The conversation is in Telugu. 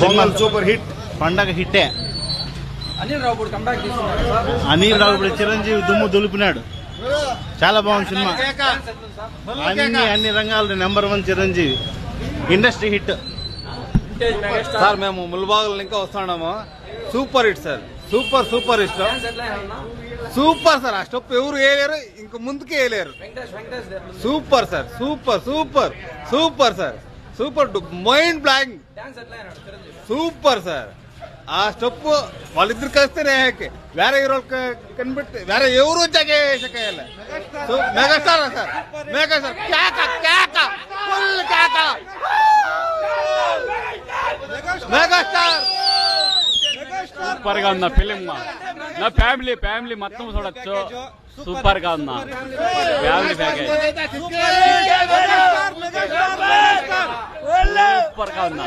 పొంగల్ సూపర్ హిట్, పండగ హిట్టే. అనిల్ రావుపూడి చిరంజీవి దుమ్ము దులిపినాడు. చాలా బాగుంది సినిమా. అన్ని రంగాల్లో number 1 Chiranjeevi. Industry hit sir. మేము ముల్బాగుల ఇంకా వస్తున్నాము. Super hit sir. Super super hit. Super sir. ఆ స్టెప్ ఎవరు వేయలేరు, ఇంక ముందుకు వేయలేరు. Super sir. Super super super sir. Super mind blank. Super sir. ఆ స్టెప్ వాళ్ళిద్దరు కలిస్తేనే వేరే హీరోలు కనిపెట్టి వేరే ఎవరు వచ్చాక మెగాస్టార్ సార్. మెగాస్టార్ కేక కేక ఫుల్ కేక. మెగాస్టార్ సూపర్ గా ఉందా ఫిలిం. నా ఫ్యామిలీ మొత్తం చూడొచ్చు. సూపర్ గా ఉందా ఫ్యామిలీ ప్యాకేజ్. సూపర్ గా ఉందా.